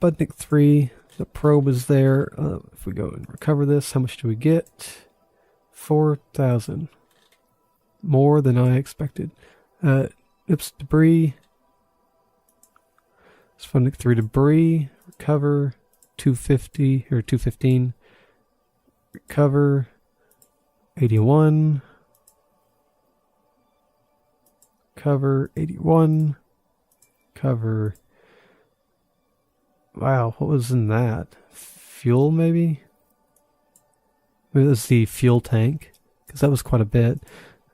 Sputnik 3, the probe is there. If we go and recover this, how much do we get? 4,000. More than I expected. Oops, debris. Sputnik 3 debris. Recover 250 or 215. Recover 81. Cover 81. Cover. Wow, what was in that? Fuel, maybe? Maybe it was the fuel tank, because that was quite a bit.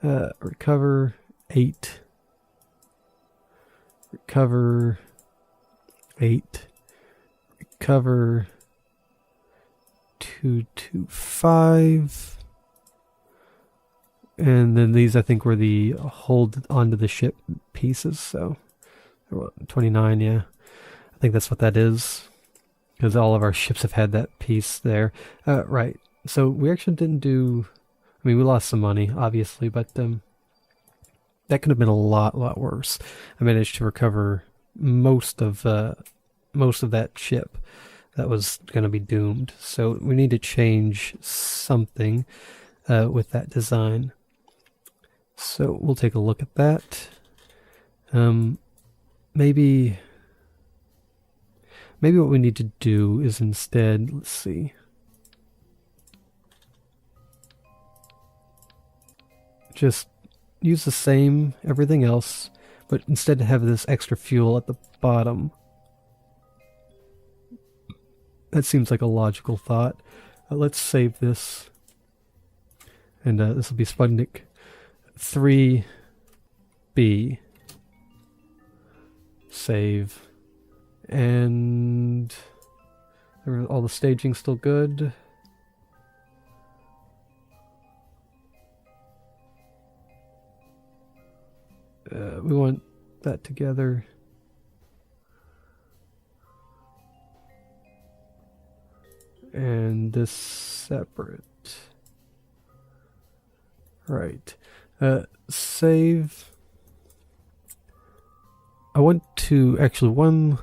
Recover 8. Recover 8. Recover 225. And then these, I think, were the hold onto the ship pieces, so 29, yeah. I think that's what that is, because all of our ships have had that piece there. Right, so we actually didn't do... I mean, we lost some money, obviously, but that could have been a lot worse. I managed to recover most of that ship that was going to be doomed, so we need to change something with that design. So we'll take a look at that. Maybe what we need to do is instead, let's see. Just use the same everything else, but instead have this extra fuel at the bottom. That seems like a logical thought. Let's save this. And this will be Sputnik III-B. Save. And all the staging's still good. We want that together. And this separate. Right. Save. I want to actually one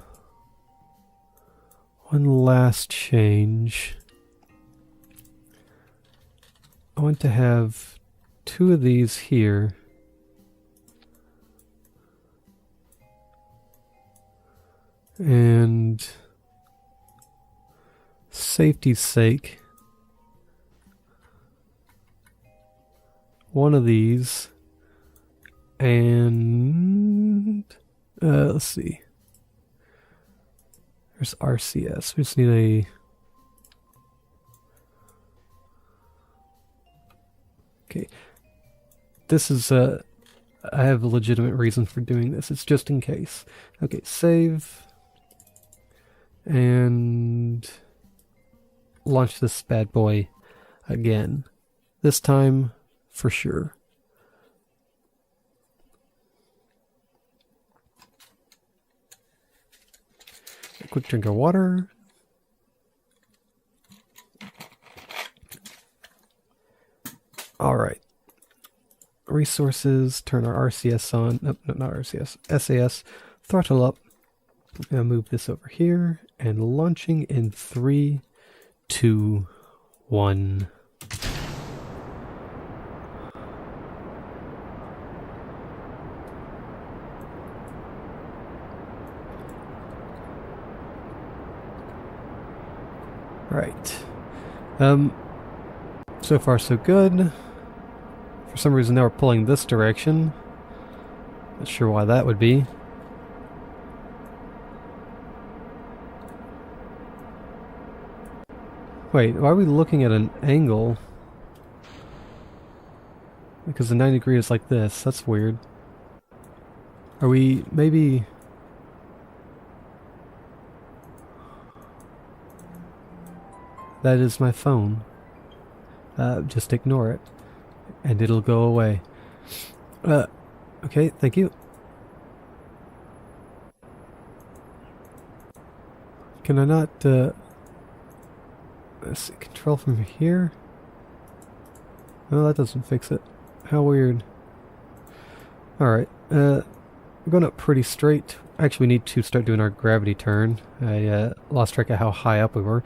last change. I want to have 2 of these here. And safety's sake, one of these, and let's see. There's RCS. We just need a... Okay. This is I have a legitimate reason for doing this. It's just in case. Okay, save. And launch this bad boy again. This time, for sure. A quick drink of water. Alright. Resources, turn our RCS on. Nope, not RCS. SAS. Throttle up. I'm going to move this over here. And launching in 3, 2, 1. Right. So far so good. For some reason now we're pulling this direction. Not sure why that would be. Wait, why are we looking at an angle? Because the 90 degree is like this. That's weird. Are we maybe... That is my phone. Just ignore it. And it'll go away. Okay, thank you. Can I not, let's see, control from here? No, that doesn't fix it. How weird. Alright, we're going up pretty straight. Actually, we need to start doing our gravity turn. I lost track of how high up we were.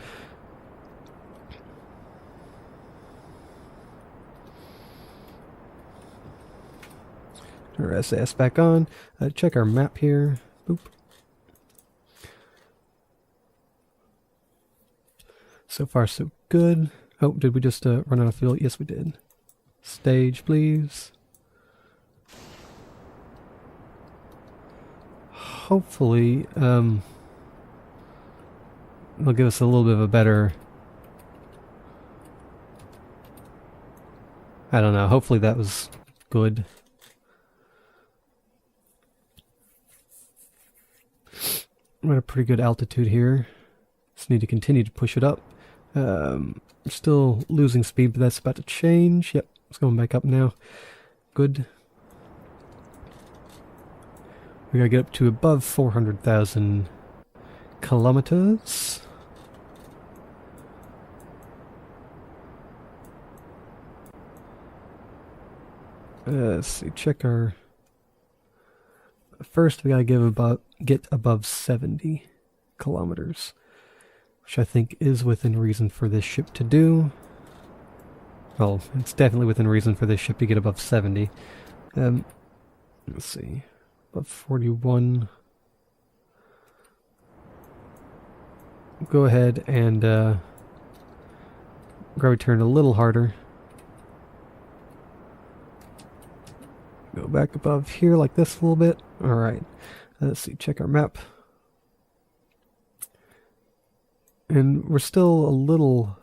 Turn our SAS back on. Check our map here. Boop. So far, so good. Oh, did we just run out of fuel? Yes, we did. Stage, please. Hopefully, it'll give us a little bit of a better... I don't know. Hopefully that was good. We're at a pretty good altitude here. Just need to continue to push it up. We're still losing speed, but that's about to change. Yep, it's going back up now. Good. We gotta get up to above 400,000 kilometers. Let's see, check our... First, we gotta get above 70 kilometers, which I think is within reason for this ship to do. Well, it's definitely within reason for this ship to get above 70. Let's see, above 41. Go ahead and gravity turn a little harder. Go back above here like this a little bit. Alright, let's see, check our map. And we're still a little...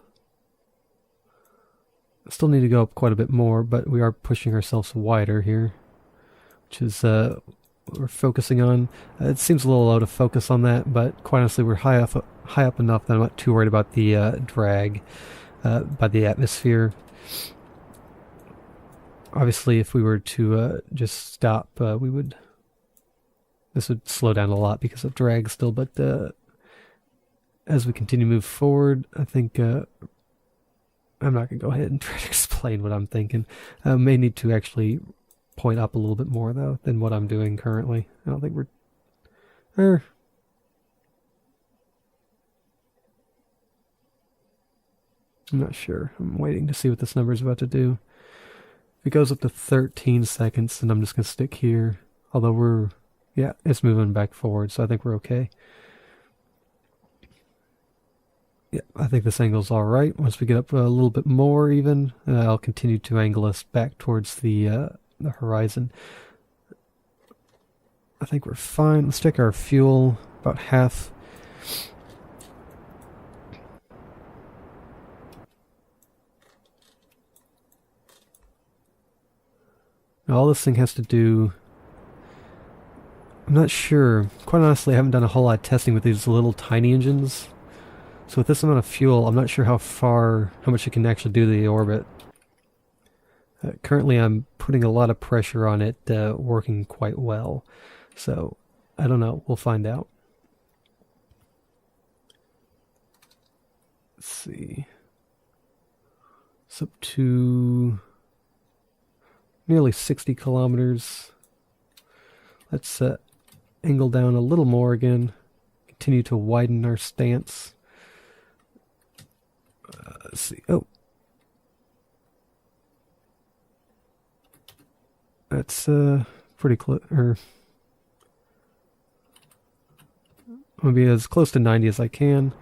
Still need to go up quite a bit more, but we are pushing ourselves wider here, which is what we're focusing on. It seems a little out of focus on that, but quite honestly we're high up enough that I'm not too worried about the drag by the atmosphere. Obviously, if we were to just stop, this would slow down a lot because of drag still, but as we continue to move forward, I think I'm not going to go ahead and try to explain what I'm thinking. I may need to actually point up a little bit more, though, than what I'm doing currently. I don't think we're... I'm not sure. I'm waiting to see what this number is about to do. If it goes up to 13 seconds, then I'm just going to stick here. Although yeah, it's moving back forward, so I think we're okay. Yeah, I think this angle's alright. Once we get up a little bit more even, I'll continue to angle us back towards the horizon. I think we're fine. Let's check our fuel, about half. Now, all this thing has to do... I'm not sure. Quite honestly, I haven't done a whole lot of testing with these little tiny engines. So with this amount of fuel, I'm not sure how much it can actually do to the orbit. Currently, I'm putting a lot of pressure on it, working quite well. So, I don't know. We'll find out. Let's see. It's up to nearly 60 kilometers. Let's angle down a little more again. Continue to widen our stance. Let's see. Oh. That's pretty close. I'm going to be as close to 90 as I can.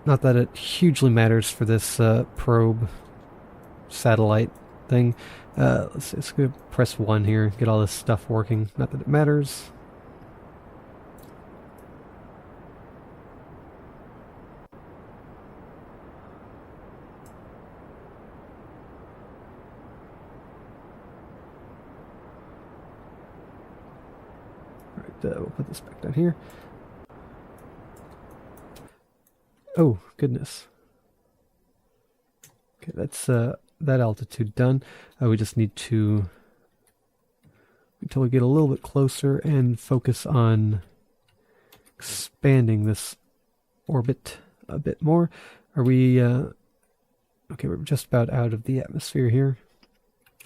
Not that it hugely matters for this probe satellite thing. Let's go press 1 here, get all this stuff working. Not that it matters. We'll put this back down here. Oh, goodness. Okay, that's that altitude done. We just need to until we get a little bit closer and focus on expanding this orbit a bit more. Are we okay, we're just about out of the atmosphere here.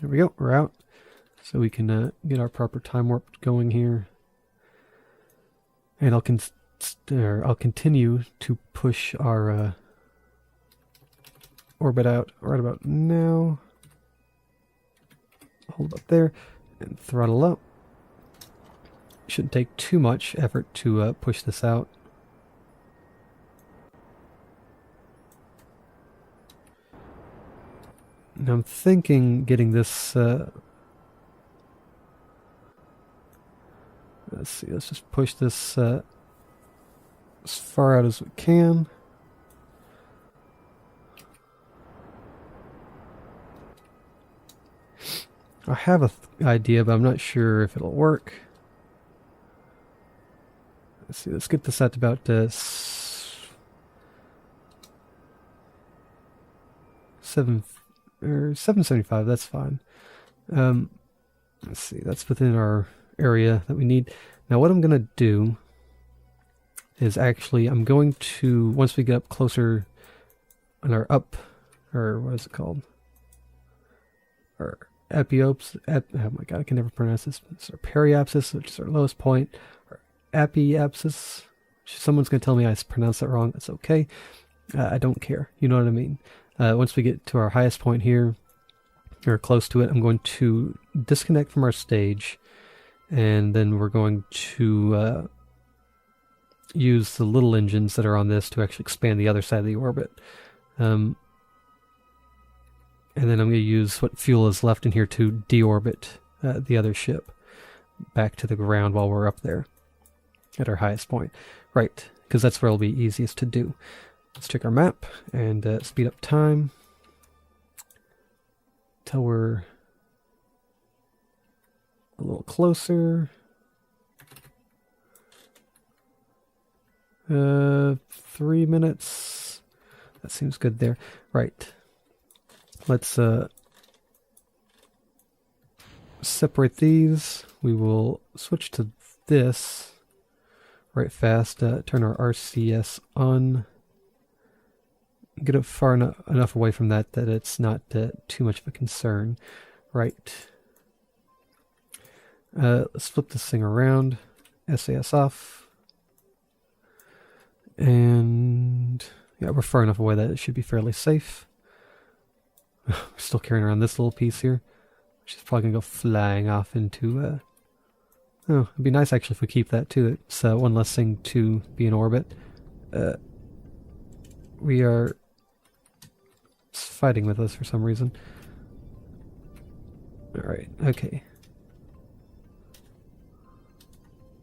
There we go, we're out. so we can get our proper time warp going here. And I'll continue to push our orbit out right about now. Hold up there and throttle up. Shouldn't take too much effort to push this out. Now I'm thinking getting this, let's see, let's just push this as far out as we can. I have an idea, but I'm not sure if it'll work. Let's see, let's get this out to about 775, that's fine. Let's see, that's within our area that we need. Now what I'm going to do is actually, I'm going to, once we get up closer on our what is it called? Our epiopsis, oh my god, I can never pronounce this. It's our periapsis, which is our lowest point. Our epiapsis. Someone's going to tell me I pronounced that wrong. That's okay. I don't care. You know what I mean. Once we get to our highest point here, or close to it, I'm going to disconnect from our stage, and then we're going to use the little engines that are on this to actually expand the other side of the orbit. And then I'm going to use what fuel is left in here to deorbit the other ship back to the ground while we're up there at our highest point. Right, because that's where it'll be easiest to do. Let's check our map and speed up time till we're a little closer. 3 minutes. That seems good there. Right. Let's separate these. We will switch to this right fast. Turn our RCS on. Get it far enough away from that it's not too much of a concern. Right. Let's flip this thing around. SAS off. And yeah, we're far enough away that it should be fairly safe. We're still carrying around this little piece here, which is probably going to go flying off into... oh, it'd be nice actually if we keep that too. It's one less thing to be in orbit. We are... It's fighting with us for some reason. Alright, okay.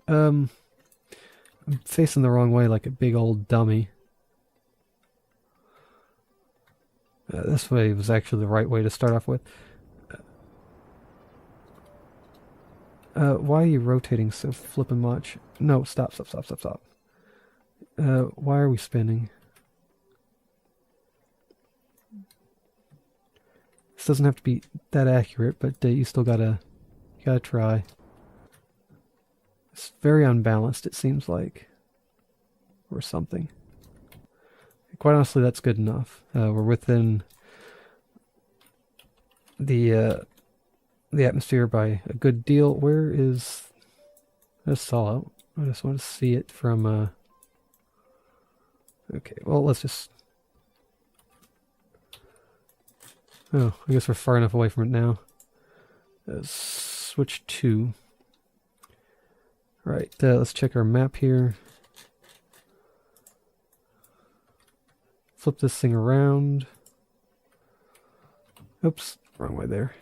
I'm facing the wrong way like a big old dummy. This way was actually the right way to start off with. Why are you rotating so flippin' much? No, stop. Why are we spinning? This doesn't have to be that accurate, but you still gotta try. It's very unbalanced, it seems like. Or something. Quite honestly, that's good enough. We're within the atmosphere by a good deal. Where is this saw out? I just want to see it from... Okay, well, let's just... Oh, I guess we're far enough away from it now. Switch to... Right, let's check our map here. Flip this thing around. Oops, wrong way there.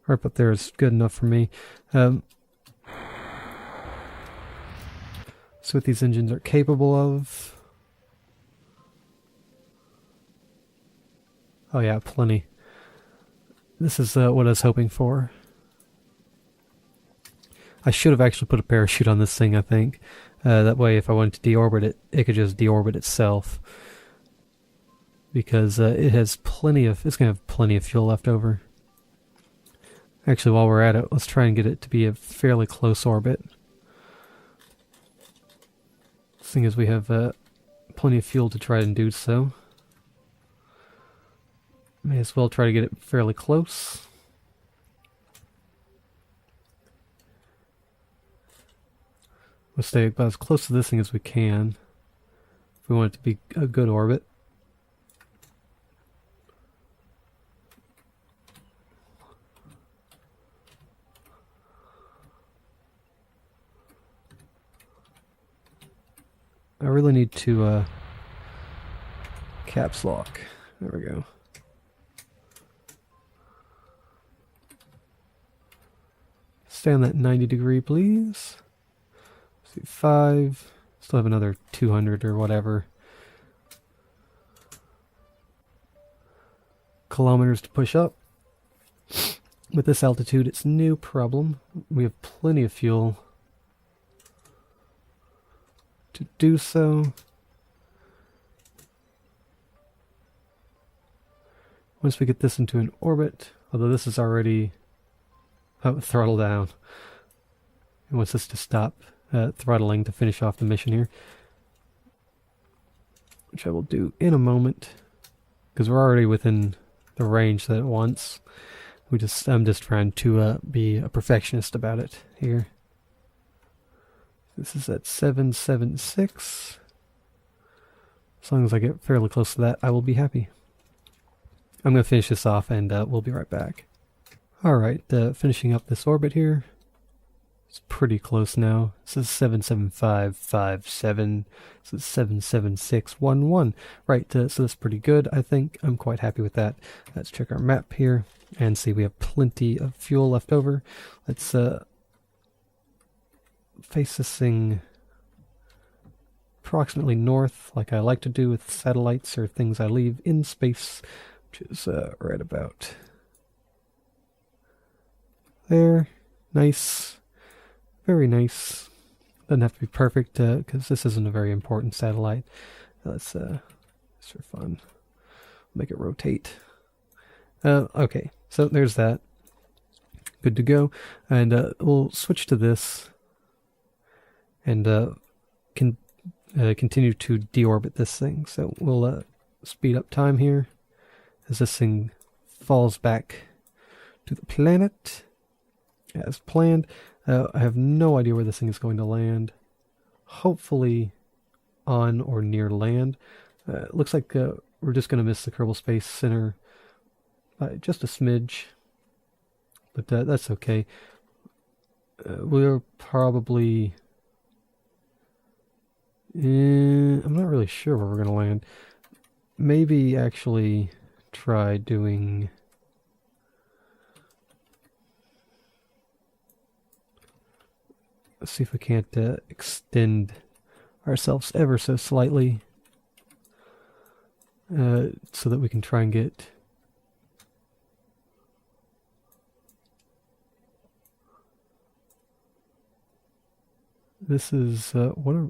Right up there is good enough for me. So what these engines are capable of. Oh yeah, plenty. This is what I was hoping for. I should have actually put a parachute on this thing, I think. That way if I wanted to deorbit it, it could just deorbit itself. Because it has plenty of, it's going to have plenty of fuel left over. Actually, while we're at it, let's try and get it to be a fairly close orbit. Seeing as we have plenty of fuel to try and do so, may as well try to get it fairly close. We'll stay about as close to this thing as we can if we want it to be a good orbit. I really need to caps lock. There we go. Stay on that 90 degree, please. Let's do 5. Still have another 200 or whatever kilometers to push up. With this altitude, it's no problem. We have plenty of fuel to do so. Once we get this into an orbit, although this is already throttle down. It wants us to stop throttling to finish off the mission here, which I will do in a moment because we're already within the range that it wants. I'm just trying to be a perfectionist about it here. This is at 776. As long as I get fairly close to that, I will be happy. I'm going to finish this off and we'll be right back. Alright, finishing up this orbit here. It's pretty close now. This is 77557. This is 77611. Right, so that's pretty good, I think. I'm quite happy with that. Let's check our map here and see we have plenty of fuel left over. Let's face this thing approximately north, like I like to do with satellites or things I leave in space, which is right about there. Nice. Very nice. Doesn't have to be perfect because this isn't a very important satellite. Let's just for fun make it rotate. Okay, so there's that. Good to go. And we'll switch to this and continue to deorbit this thing. So we'll speed up time here as this thing falls back to the planet as planned. I have no idea where this thing is going to land. Hopefully on or near land. Looks like we're just going to miss the Kerbal Space Center by just a smidge. But that's okay. We're probably... I'm not really sure where we're going to land. Maybe actually try doing... Let's see if we can't extend ourselves ever so slightly so that we can try and get this is what are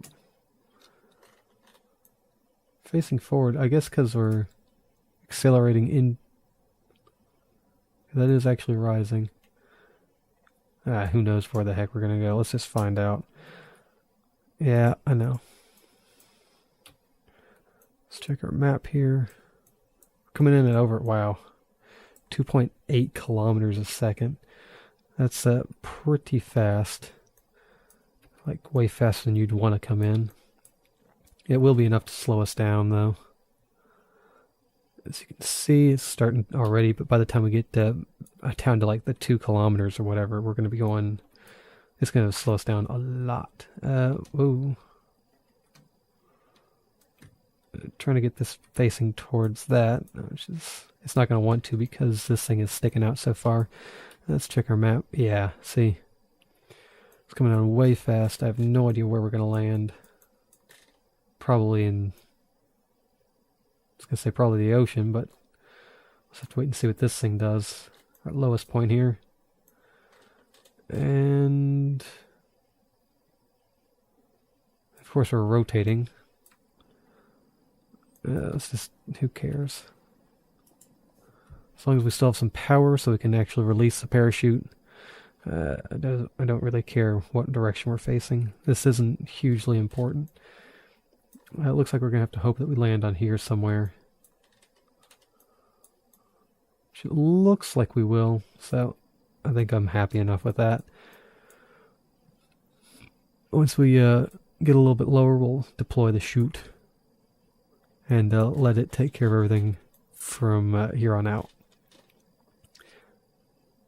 facing forward, I guess, because we're accelerating in. That is actually rising. Who knows where the heck we're going to go. Let's just find out. Yeah, I know. Let's check our map here. Coming in at over, wow, 2.8 kilometers a second. That's pretty fast. Like way faster than you'd want to come in. It will be enough to slow us down though. As you can see, it's starting already, but by the time we get down to like the 2 kilometers or whatever, we're going to be going, it's going to slow us down a lot. Whoa. Trying to get this facing towards that, which is, it's not going to want to because this thing is sticking out so far. Let's check our map. Yeah, see. It's coming on way fast. I have no idea where we're going to land. Probably in... I was going to say probably the ocean, but let's have to wait and see what this thing does. Our lowest point here. And of course we're rotating. Let's just, who cares? As long as we still have some power so we can actually release the parachute. I don't really care what direction we're facing. This isn't hugely important. It looks like we're going to have to hope that we land on here somewhere. Which it looks like we will, so I think I'm happy enough with that. Once we get a little bit lower, we'll deploy the chute and let it take care of everything from here on out.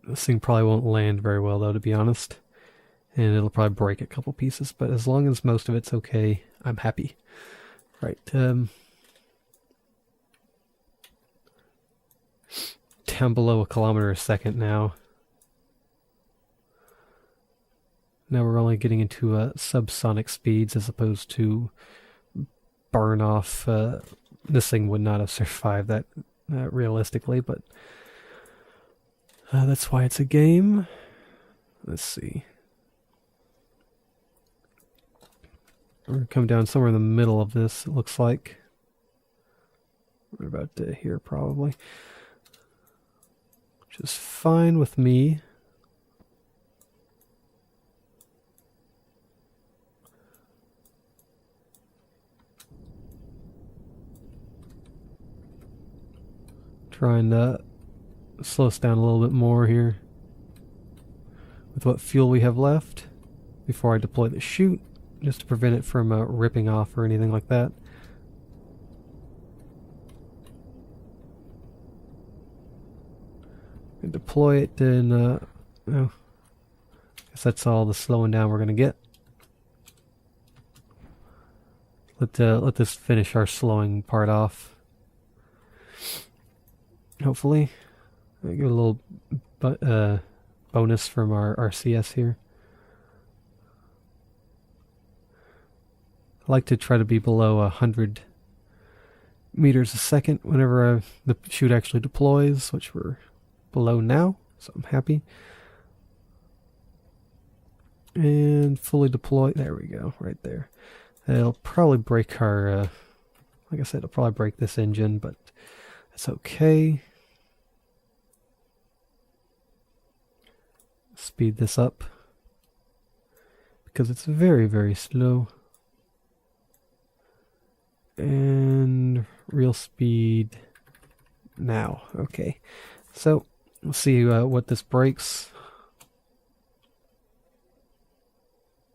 This thing probably won't land very well, though, to be honest. And it'll probably break a couple pieces, but as long as most of it's okay, I'm happy. Right, down below 1 kilometer a second now. Now we're only getting into subsonic speeds as opposed to burn off. This thing would not have survived that realistically, but that's why it's a game. Let's see. We're going to come down somewhere in the middle of this, it looks like. We're about here, probably. Which is fine with me. Try and slow us down a little bit more here with what fuel we have left before I deploy the chute, just to prevent it from ripping off or anything like that. And deploy it, and oh, I guess that's all the slowing down we're going to get. Let this finish our slowing part off. Hopefully, I get a little bonus from our RCS here. I like to try to be below 100 meters a second whenever the chute actually deploys, which we're below now, so I'm happy. And fully deploy. There we go, right there. It'll probably break our, like I said, it'll probably break this engine, but that's okay. Speed this up because it's very, very slow. And real speed now. Okay, so we'll see what this breaks.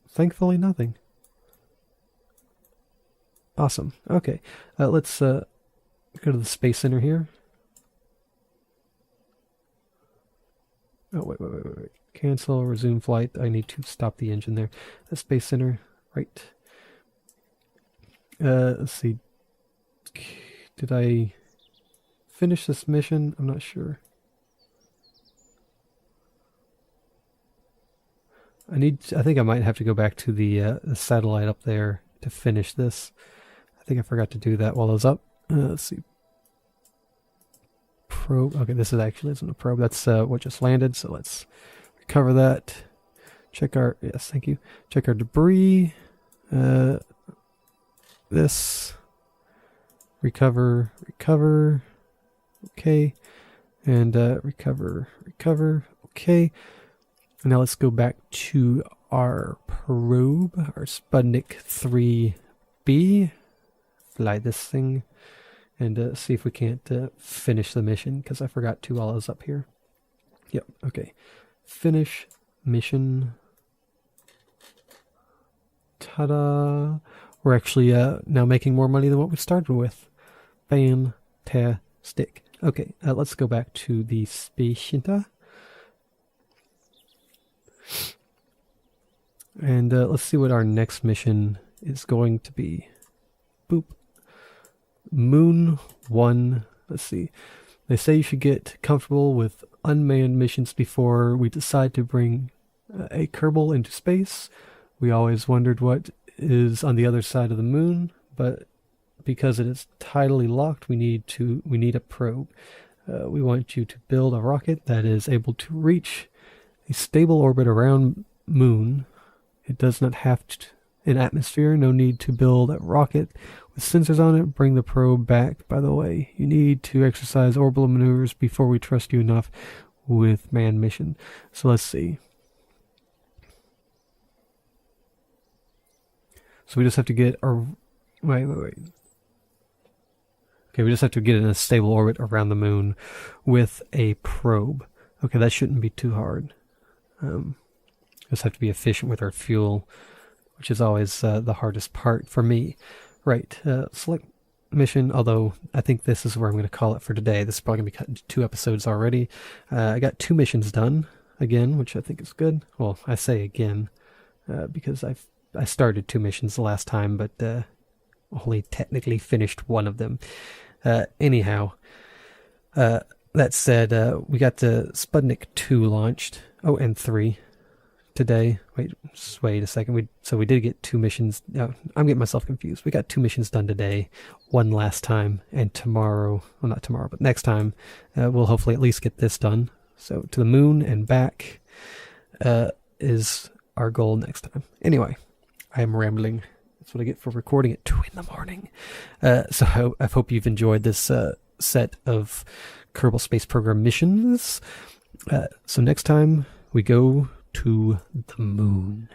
Thankfully, nothing. Awesome. Okay, let's go to the Space Center here. Oh, wait. Cancel, resume flight. I need to stop the engine there. The Space Center, right. Let's see. Did I finish this mission? I'm not sure. I think I might have to go back to the satellite up there to finish this. I think I forgot to do that while I was up. Let's see. Probe. Okay, this isn't a probe. That's what just landed. So let's recover that. Check our, yes, thank you. Check our debris. This. Recover. Okay. And recover. Okay. And now let's go back to our probe, our Sputnik III-B. Fly this thing and see if we can't finish the mission, because I forgot to while I was up here. Yep, okay. Finish mission. Ta-da! We're actually now making more money than what we started with. Fantastic. Okay, let's go back to the Space Center. And let's see what our next mission is going to be. Boop. Moon 1. Let's see. They say you should get comfortable with unmanned missions before we decide to bring a Kerbal into space. We always wondered what is on the other side of the moon, but because it is tidally locked, we need a probe. We want you to build a rocket that is able to reach a stable orbit around Moon. It does not have an atmosphere. No need to build a rocket with sensors on it. Bring the probe back. By the way, you need to exercise orbital maneuvers before we trust you enough with manned mission. So let's see. So we just have to get Wait. Okay, we just have to get in a stable orbit around the moon with a probe. Okay, that shouldn't be too hard. Just have to be efficient with our fuel, which is always the hardest part for me. Right, select mission, although I think this is where I'm going to call it for today. This is probably going to be cut into 2 episodes already. I got 2 missions done, again, which I think is good. Well, I say again, because I started 2 missions the last time, but only technically finished 1 of them. Anyhow, that said, we got the Sputnik 2 launched. Oh, and 3 today. Wait a second. So we did get 2 missions. I'm getting myself confused. We got 2 missions done today, 1 last time, and tomorrow, well, not tomorrow, but next time, we'll hopefully at least get this done. So to the moon and back is our goal next time. Anyway, I am rambling. That's what I get for recording at 2 in the morning. So I hope you've enjoyed this set of Kerbal Space Program missions. So next time we go to the moon.